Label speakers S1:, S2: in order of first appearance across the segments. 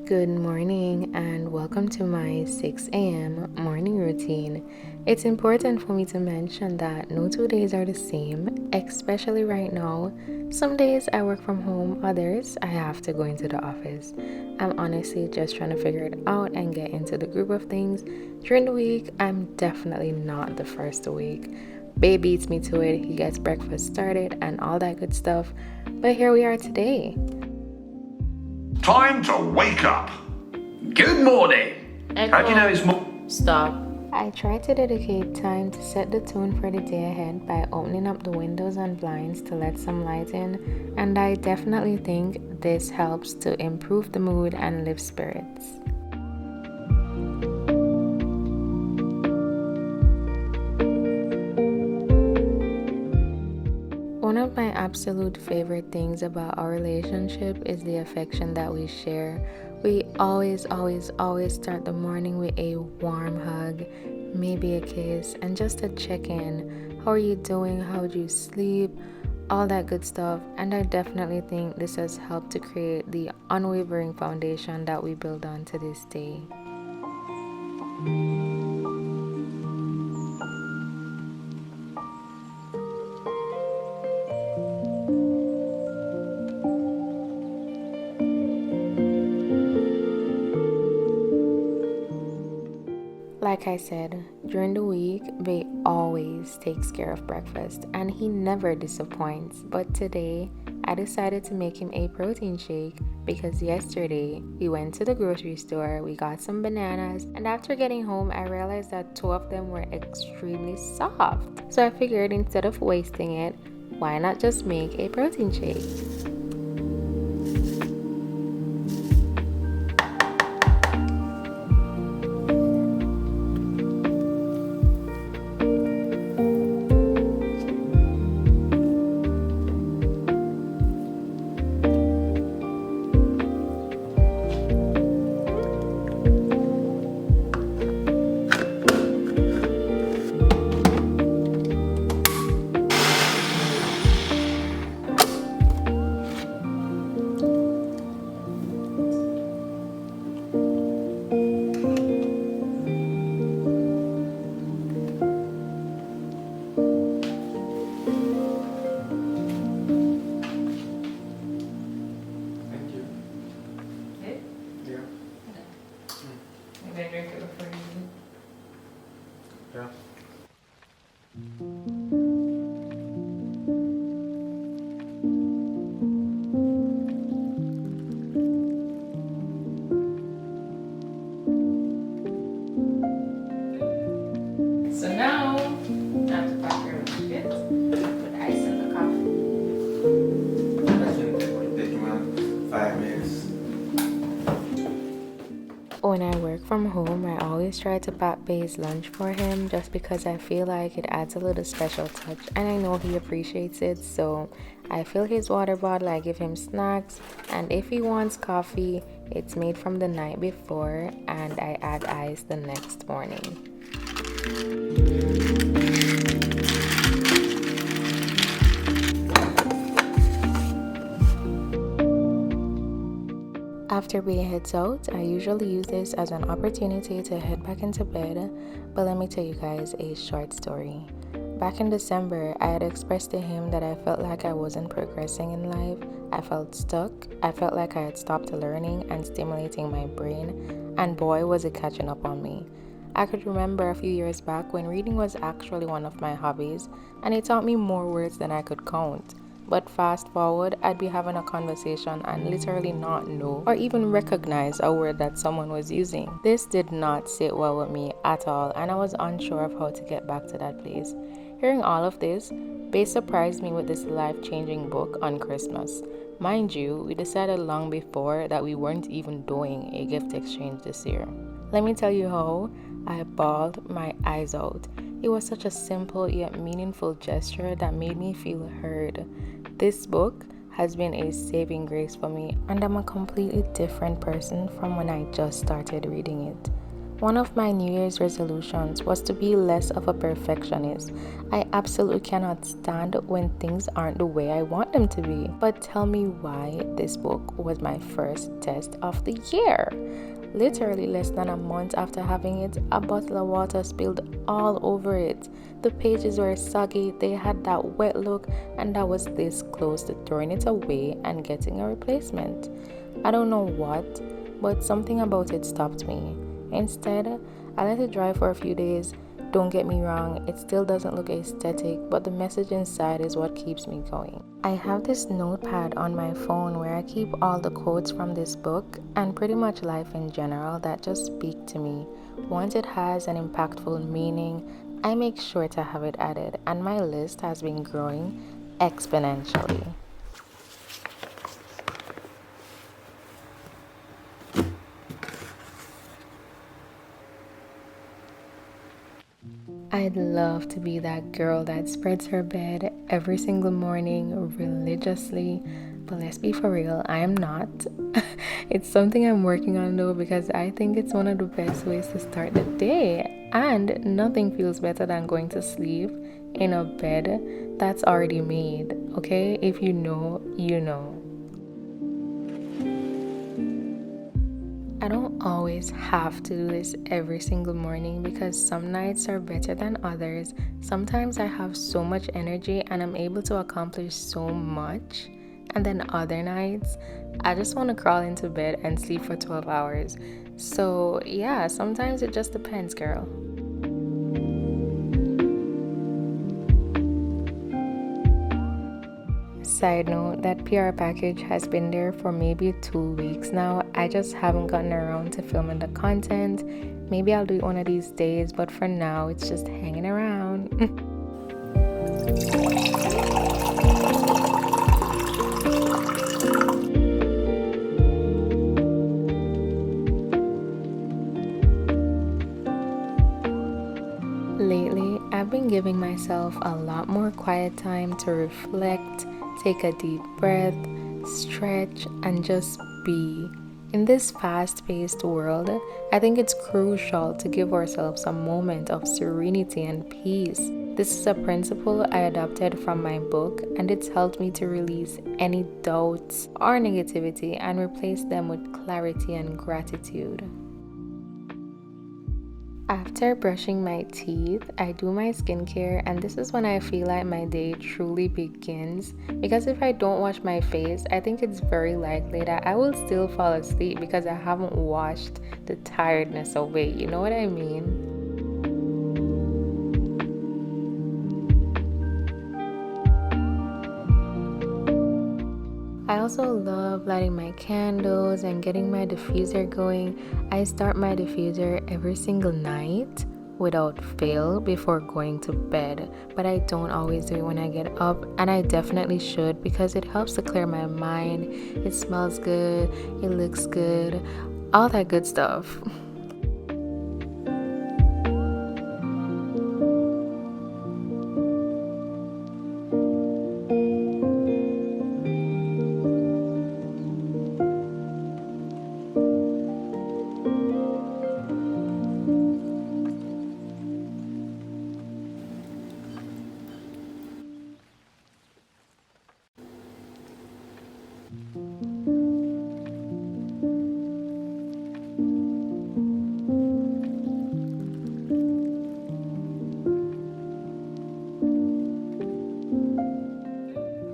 S1: Good morning and welcome to my 6 a.m. morning routine. It's important for me to mention that no 2 days are the same, especially right now. Some days I work from home, others I have to go into the office. I'm honestly just trying to figure it out and get into the groove of things. During the week, I'm definitely not the first awake. Babe beats me to it, he gets breakfast started and all that good stuff. But here we are today.
S2: Time to wake up. Good morning. How do you know it's
S3: Stop.
S1: I try to dedicate time to set the tone for the day ahead by opening up the windows and blinds to let some light in, and I definitely think this helps to improve the mood and lift spirits. One of my absolute favorite things about our relationship is the affection that we share. We always start the morning with a warm hug, maybe a kiss, and just a check-in. How are you doing? How did you sleep? All that good stuff. And I definitely think this has helped to create the unwavering foundation that we build on to this day. Like I said, during the week, Bae always takes care of breakfast and he never disappoints. But today, I decided to make him a protein shake because yesterday we went to the grocery store, we got some bananas, and after getting home, I realized that 2 of them were extremely soft. So I figured instead of wasting it, why not just make a protein shake?
S3: Drink it before you eat.
S4: Yeah.
S3: So now, time to pack your biscuits. Put ice in the coffee.
S4: Actually, taking around 5 minutes.
S1: When I work from home, I always try to pack Bae's lunch for him just because I feel like it adds a little special touch and I know he appreciates it. So I fill his water bottle, I give him snacks, and if he wants coffee, it's made from the night before and I add ice the next morning. After Bae heads out, I usually use this as an opportunity to head back into bed, but let me tell you guys a short story. Back in December, I had expressed to him that I felt like I wasn't progressing in life. I felt stuck. I felt like I had stopped learning and stimulating my brain, and boy was it catching up on me. I could remember a few years back when reading was actually one of my hobbies, and it taught me more words than I could count. But fast forward, I'd be having a conversation and literally not know or even recognize a word that someone was using. This did not sit well with me at all, and I was unsure of how to get back to that place. Hearing all of this, Bae surprised me with this life-changing book on Christmas. Mind you, we decided long before that we weren't even doing a gift exchange this year. Let me tell you how I bawled my eyes out. It was such a simple yet meaningful gesture that made me feel heard. This book has been a saving grace for me, and I'm a completely different person from when I just started reading it. One of my New Year's resolutions was to be less of a perfectionist. I absolutely cannot stand when things aren't the way I want them to be. But tell me why this book was my first test of the year. Literally less than a month after having it, a bottle of water spilled all over it. The pages were soggy, they had that wet look, and I was this close to throwing it away and getting a replacement. I don't know what, but something about it stopped me. Instead, I let it dry for a few days. Don't get me wrong, it still doesn't look aesthetic, but the message inside is what keeps me going. I have this notepad on my phone where I keep all the quotes from this book and pretty much life in general that just speak to me. Once it has an impactful meaning, I make sure to have it added, and my list has been growing exponentially. I'd love to be that girl that spreads her bed every single morning religiously, but let's be for real, I am not. It's something I'm working on though, because I think it's one of the best ways to start the day, and nothing feels better than going to sleep in a bed that's already made, okay? If you know, you know. I don't always have to do this every single morning because some nights are better than others. Sometimes I have so much energy and I'm able to accomplish so much. And then other nights, I just want to crawl into bed and sleep for 12 hours. So yeah, sometimes it just depends, girl. Side note, that PR package has been there for maybe 2 weeks now. I just haven't gotten around to filming the content. Maybe I'll do it one of these days, but for now, it's just hanging around. Lately, I've been giving myself a lot more quiet time to reflect, take a deep breath, stretch, and just be. In this fast-paced world, I think it's crucial to give ourselves a moment of serenity and peace. This is a principle I adopted from my book, and it's helped me to release any doubts or negativity and replace them with clarity and gratitude. After brushing my teeth, I do my skincare, and this is when I feel like my day truly begins, because if I don't wash my face, I think it's very likely that I will still fall asleep because I haven't washed the tiredness away. You know what I mean? I also love lighting my candles and getting my diffuser going. I start my diffuser every single night without fail before going to bed, but I don't always do it when I get up, and I definitely should because it helps to clear my mind. It smells good, it looks good, all that good stuff.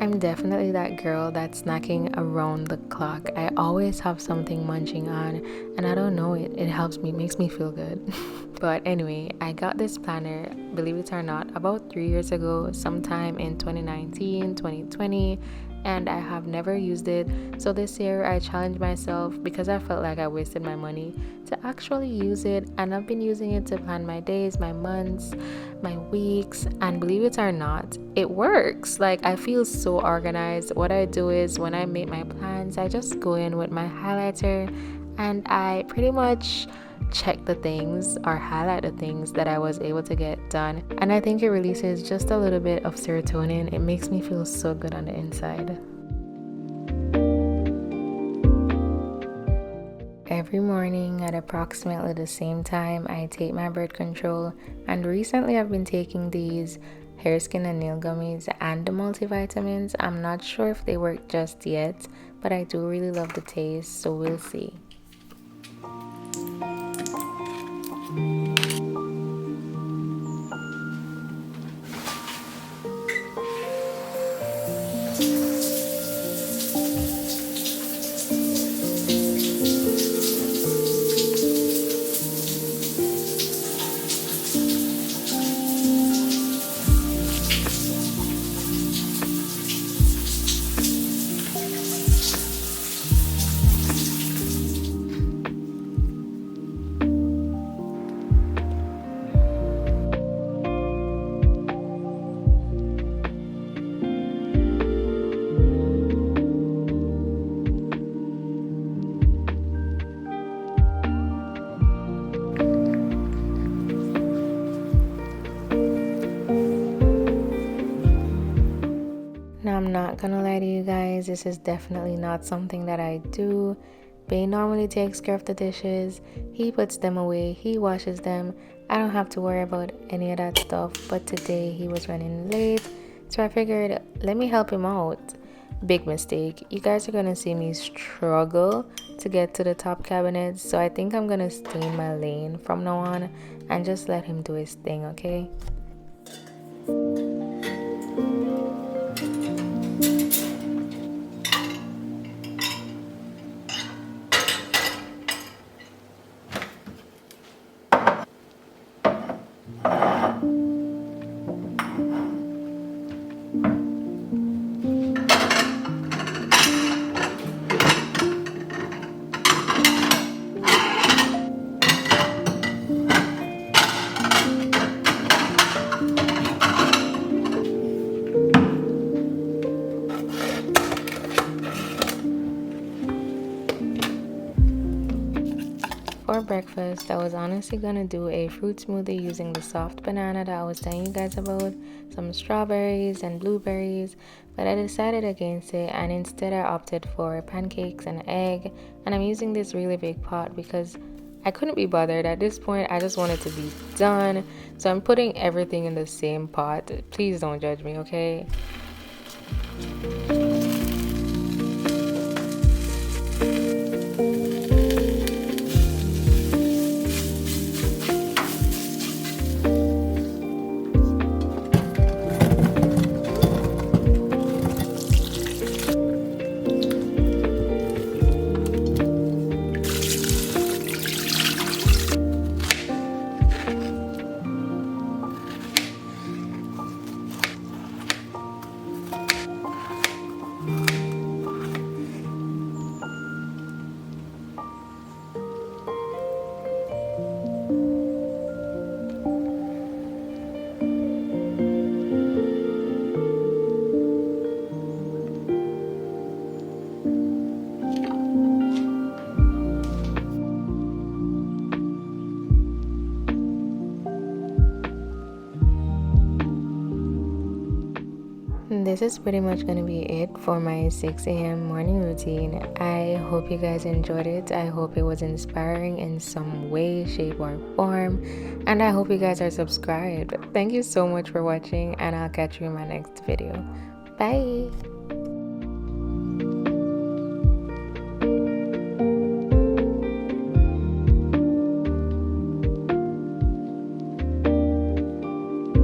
S1: I'm definitely that girl that's snacking around the clock. I always have something munching on, and I don't know, it helps me, makes me feel good. But anyway, I got this planner, believe it or not, about 3 years ago, sometime in 2019, 2020, and I have never used it. So this year I challenged myself, because I felt like I wasted my money, to actually use it, and I've been using it to plan my days, my months, my weeks, and believe it or not, it works. Like, I feel so organized. What I do is when I make my plans, I just go in with my highlighter and I pretty much check the things or highlight the things that I was able to get done, and I think it releases just a little bit of serotonin. It makes me feel so good on the inside. Every morning at approximately the same time I take my birth control, and recently I've been taking these hair, skin, and nail gummies and the multivitamins. I'm not sure if they work just yet, but I do really love the taste, so we'll see. Now, I'm not gonna lie to you guys, this is definitely not something that I do. Bay normally takes care of the dishes, he puts them away, he washes them. I don't have to worry about any of that stuff, but today he was running late, so I figured let me help him out. Big mistake. You guys are gonna see me struggle to get to the top cabinets, so I think I'm gonna stay in my lane from now on and just let him do his thing, okay? For breakfast, I was honestly gonna do a fruit smoothie using the soft banana that I was telling you guys about, some strawberries and blueberries, but I decided against it and instead I opted for pancakes and egg, and I'm using this really big pot because I couldn't be bothered. At this point, I just wanted to be done, so I'm putting everything in the same pot. Please don't judge me, okay? This is pretty much going to be it for my 6 a.m. morning routine. I hope you guys enjoyed it. I hope it was inspiring in some way, shape, or form. And I hope you guys are subscribed. Thank you so much for watching, and I'll catch you in my next video. Bye!